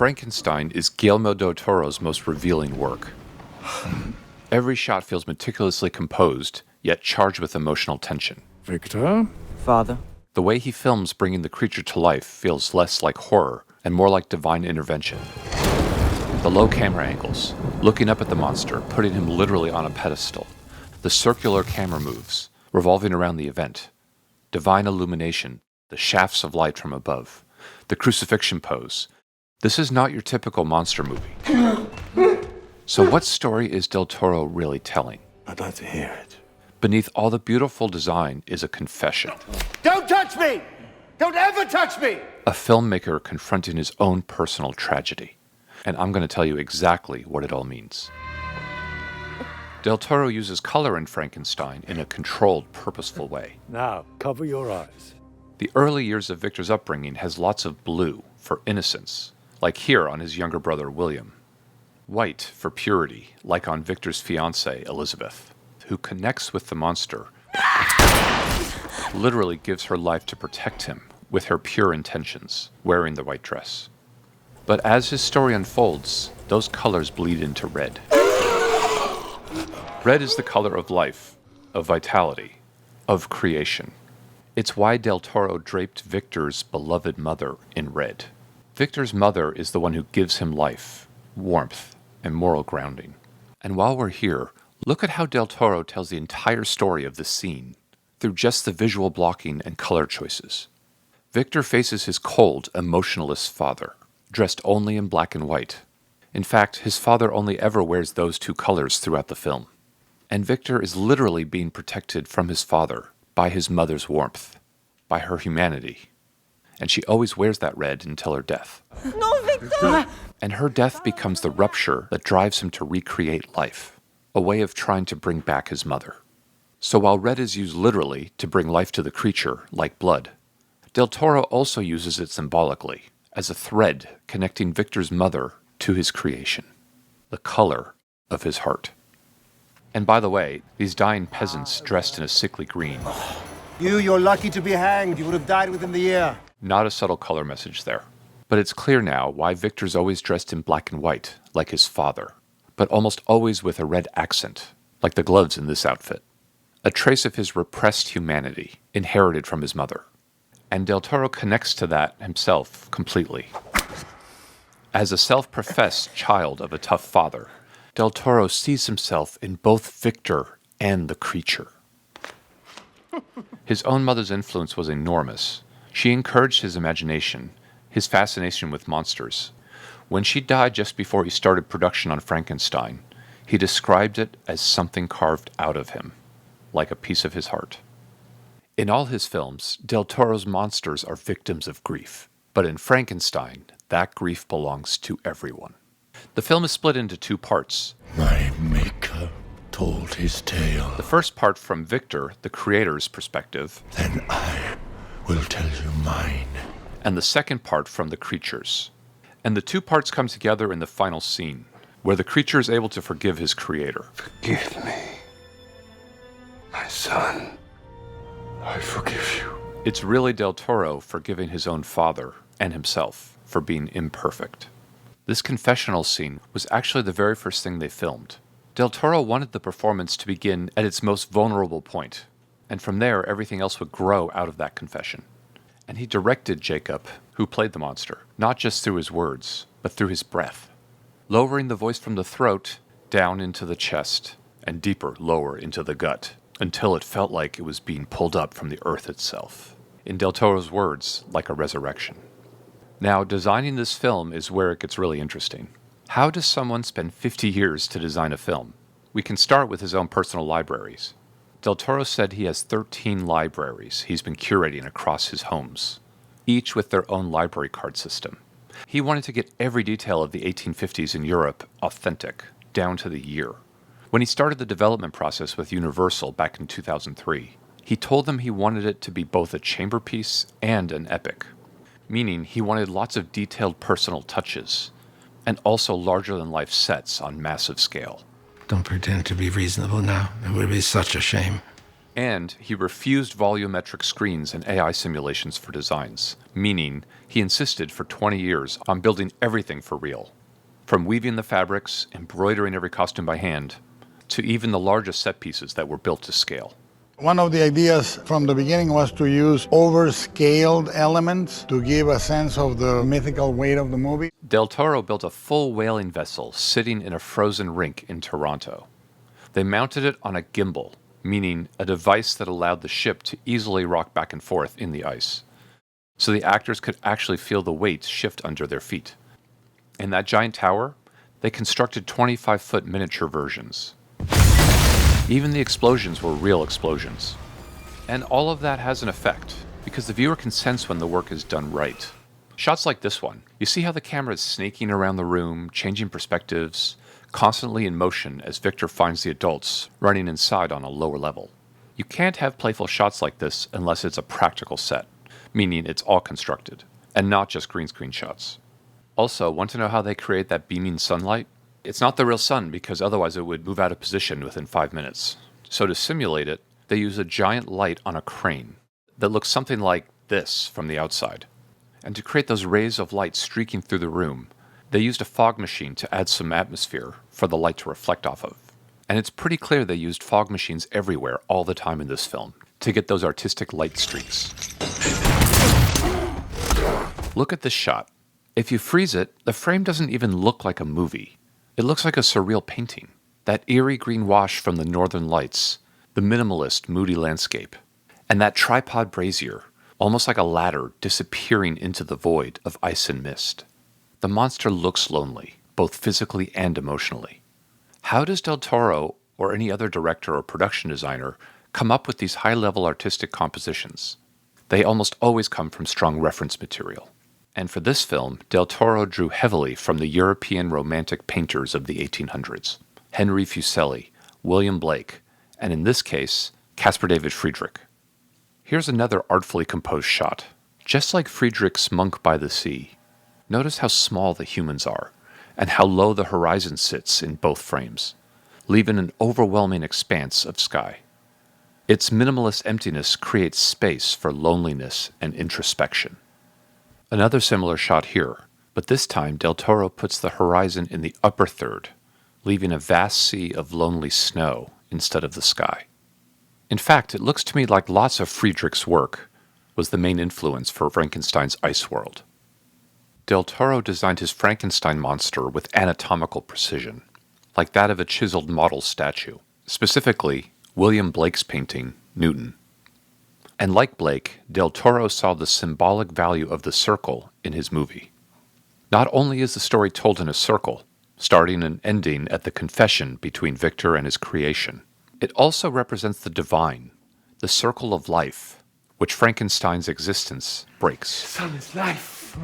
Frankenstein is Guillermo del Toro's most revealing work. Every shot feels meticulously composed, yet charged with emotional tension. Victor? Father? The way he films bringing the creature to life feels less like horror and more like divine intervention. The low camera angles, looking up at the monster, putting him literally on a pedestal. The circular camera moves, revolving around the event. Divine illumination, the shafts of light from above. The crucifixion pose. This is not your typical monster movie. So what story is Del Toro really telling? I'd like to hear it. Beneath all the beautiful design is a confession. Don't touch me! Don't ever touch me! A filmmaker confronting his own personal tragedy. And I'm going to tell you exactly what it all means. Del Toro uses color in Frankenstein in a controlled, purposeful way. Now, cover your eyes. The early years of Victor's upbringing has lots of blue for innocence, like here on his younger brother William. White for purity, like on Victor's fiancée Elizabeth, who connects with the monster, literally gives her life to protect him with her pure intentions, wearing the white dress. But as his story unfolds, those colors bleed into red. Red is the color of life, of vitality, of creation. It's why Del Toro draped Victor's beloved mother in red. Victor's mother is the one who gives him life, warmth, and moral grounding. And while we're here, look at how Del Toro tells the entire story of this scene through just the visual blocking and color choices. Victor faces his cold, emotionless father, dressed only in black and white. In fact, his father only ever wears those two colors throughout the film. And Victor is literally being protected from his father by his mother's warmth, by her humanity. And she always wears that red until her death. No, Victor! And her death becomes the rupture that drives him to recreate life, a way of trying to bring back his mother. So while red is used literally to bring life to the creature, like blood, Del Toro also uses it symbolically, as a thread connecting Victor's mother to his creation, the color of his heart. And by the way, these dying peasants dressed in a sickly green. You're lucky to be hanged. You would have died within the year. Not a subtle color message there. But it's clear now why Victor's always dressed in black and white, like his father, but almost always with a red accent, like the gloves in this outfit. A trace of his repressed humanity, inherited from his mother. And Del Toro connects to that himself completely. As a self-professed child of a tough father, Del Toro sees himself in both Victor and the creature. His own mother's influence was enormous. She encouraged his imagination, his fascination with monsters. When she died just before he started production on Frankenstein, he described it as something carved out of him, like a piece of his heart. In all his films, Del Toro's monsters are victims of grief. But in Frankenstein, that grief belongs to everyone. The film is split into two parts. My maker told his tale. The first part from Victor, the creator's perspective. Then I will tell you mine. And the second part from the creature's. And the two parts come together in the final scene, where the creature is able to forgive his creator. Forgive me, my son. I forgive you. It's really Del Toro forgiving his own father and himself for being imperfect. This confessional scene was actually the very first thing they filmed. Del Toro wanted the performance to begin at its most vulnerable point, and from there everything else would grow out of that confession. And he directed Jacob, who played the monster, not just through his words, but through his breath, lowering the voice from the throat down into the chest and deeper lower into the gut, until it felt like it was being pulled up from the earth itself. In Del Toro's words, like a resurrection. Now, designing this film is where it gets really interesting. How does someone spend 50 years to design a film? We can start with his own personal libraries. Del Toro said he has 13 libraries he's been curating across his homes, each with their own library card system. He wanted to get every detail of the 1850s in Europe authentic, down to the year. When he started the development process with Universal back in 2003, he told them he wanted it to be both a chamber piece and an epic, meaning he wanted lots of detailed personal touches, and also larger-than-life sets on massive scale. Don't pretend to be reasonable now. It would be such a shame. And he refused volumetric screens and AI simulations for designs, meaning he insisted for 20 years on building everything for real. From weaving the fabrics, embroidering every costume by hand, to even the largest set pieces that were built to scale. One of the ideas from the beginning was to use overscaled elements to give a sense of the mythical weight of the movie. Del Toro built a full whaling vessel sitting in a frozen rink in Toronto. They mounted it on a gimbal, meaning a device that allowed the ship to easily rock back and forth in the ice, so the actors could actually feel the weight shift under their feet. In that giant tower, they constructed 25-foot miniature versions. Even the explosions were real explosions. And all of that has an effect, because the viewer can sense when the work is done right. Shots like this one, you see how the camera is snaking around the room, changing perspectives, constantly in motion as Victor finds the adults running inside on a lower level. You can't have playful shots like this unless it's a practical set, meaning it's all constructed, and not just green screen shots. Also, want to know how they create that beaming sunlight? It's not the real sun because otherwise it would move out of position within 5 minutes. So to simulate it, they use a giant light on a crane that looks something like this from the outside. And to create those rays of light streaking through the room, they used a fog machine to add some atmosphere for the light to reflect off of. And it's pretty clear they used fog machines everywhere all the time in this film to get those artistic light streaks. Look at this shot. If you freeze it, the frame doesn't even look like a movie. It looks like a surreal painting. That eerie green wash from the northern lights, the minimalist, moody landscape, and that tripod brazier, almost like a ladder disappearing into the void of ice and mist. The monster looks lonely, both physically and emotionally. How does Del Toro, or any other director or production designer, come up with these high-level artistic compositions? They almost always come from strong reference material. And for this film, Del Toro drew heavily from the European romantic painters of the 1800s, Henry Fuseli, William Blake, and in this case, Caspar David Friedrich. Here's another artfully composed shot. Just like Friedrich's Monk by the Sea, notice how small the humans are, and how low the horizon sits in both frames, leaving an overwhelming expanse of sky. Its minimalist emptiness creates space for loneliness and introspection. Another similar shot here, but this time Del Toro puts the horizon in the upper third, leaving a vast sea of lonely snow instead of the sky. In fact, it looks to me like lots of Friedrich's work was the main influence for Frankenstein's ice world. Del Toro designed his Frankenstein monster with anatomical precision, like that of a chiseled model statue, specifically William Blake's painting, Newton. And like Blake, Del Toro saw the symbolic value of the circle in his movie. Not only is the story told in a circle, starting and ending at the confession between Victor and his creation, it also represents the divine, the circle of life, which Frankenstein's existence breaks. Son is life.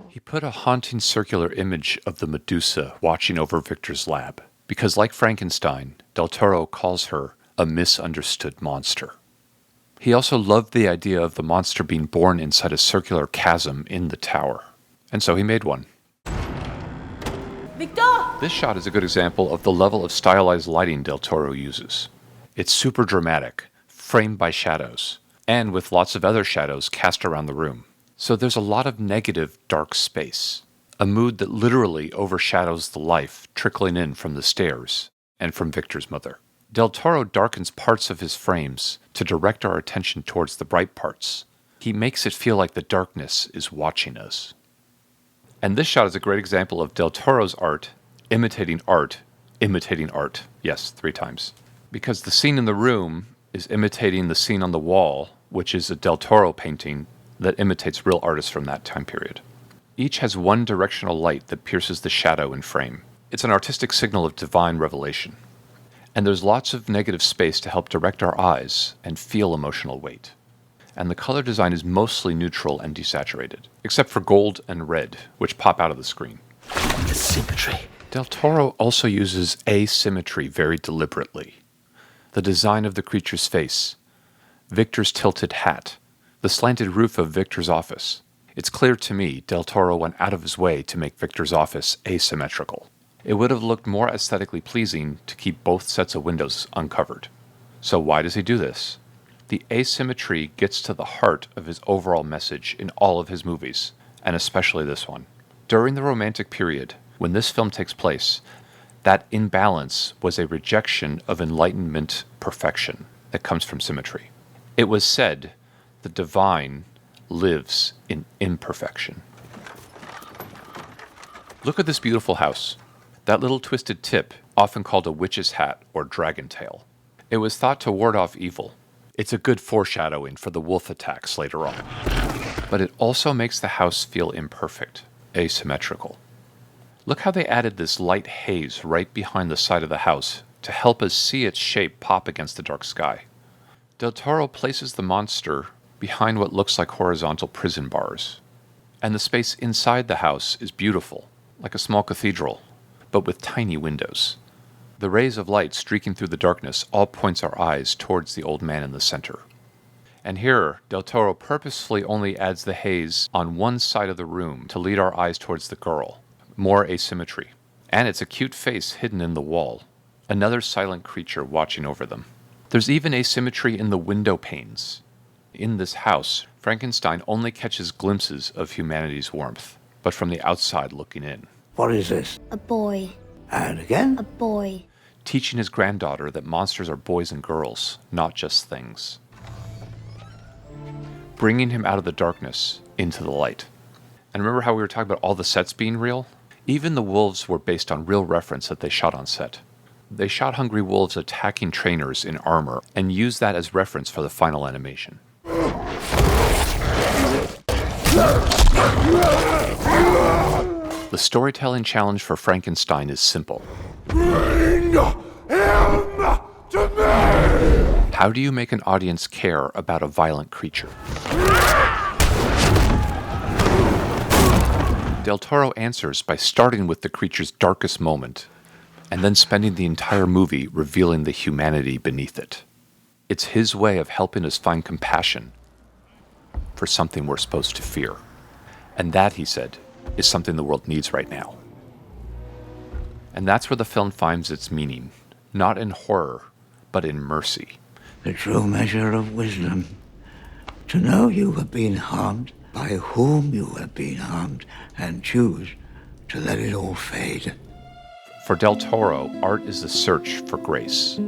He put a haunting circular image of the Medusa watching over Victor's lab, because like Frankenstein, Del Toro calls her a misunderstood monster. He also loved the idea of the monster being born inside a circular chasm in the tower, and so he made one. Victor! This shot is a good example of the level of stylized lighting Del Toro uses. It's super dramatic, framed by shadows, and with lots of other shadows cast around the room. So there's a lot of negative, dark space, a mood that literally overshadows the life trickling in from the stairs and from Victor's mother. Del Toro darkens parts of his frames to direct our attention towards the bright parts. He makes it feel like the darkness is watching us. And this shot is a great example of Del Toro's art imitating art, imitating art. Yes, 3 times. Because the scene in the room is imitating the scene on the wall, which is a Del Toro painting that imitates real artists from that time period. Each has one directional light that pierces the shadow in frame. It's an artistic signal of divine revelation. And there's lots of negative space to help direct our eyes and feel emotional weight. And the color design is mostly neutral and desaturated, except for gold and red, which pop out of the screen. The symmetry. Del Toro also uses asymmetry very deliberately. The design of the creature's face, Victor's tilted hat, the slanted roof of Victor's office. It's clear to me Del Toro went out of his way to make Victor's office asymmetrical. It would have looked more aesthetically pleasing to keep both sets of windows uncovered. So why does he do this? The asymmetry gets to the heart of his overall message in all of his movies, and especially this one. During the Romantic period, when this film takes place, that imbalance was a rejection of Enlightenment perfection that comes from symmetry. It was said the divine lives in imperfection. Look at this beautiful house. That little twisted tip, often called a witch's hat or dragon tail. It was thought to ward off evil. It's a good foreshadowing for the wolf attacks later on. But it also makes the house feel imperfect, asymmetrical. Look how they added this light haze right behind the side of the house to help us see its shape pop against the dark sky. Del Toro places the monster behind what looks like horizontal prison bars. And the space inside the house is beautiful, like a small cathedral, but with tiny windows. The rays of light streaking through the darkness all points our eyes towards the old man in the center. And here, Del Toro purposefully only adds the haze on one side of the room to lead our eyes towards the girl. More asymmetry. And it's a cute face hidden in the wall. Another silent creature watching over them. There's even asymmetry in the window panes. In this house, Frankenstein only catches glimpses of humanity's warmth, but from the outside looking in. What is this? A boy. And again? A boy. Teaching his granddaughter that monsters are boys and girls, not just things. Bringing him out of the darkness into the light. And remember how we were talking about all the sets being real? Even the wolves were based on real reference that they shot on set. They shot hungry wolves attacking trainers in armor and used that as reference for the final animation. The storytelling challenge for Frankenstein is simple. Bring him to me! How do you make an audience care about a violent creature? Del Toro answers by starting with the creature's darkest moment, and then spending the entire movie revealing the humanity beneath it. It's his way of helping us find compassion for something we're supposed to fear. And that, he said, is something the world needs right now. And that's where the film finds its meaning, not in horror, but in mercy. The true measure of wisdom. To know you have been harmed, by whom you have been harmed, and choose to let it all fade. For Del Toro, art is the search for grace.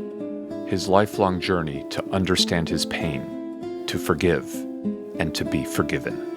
His lifelong journey to understand his pain, to forgive, and to be forgiven.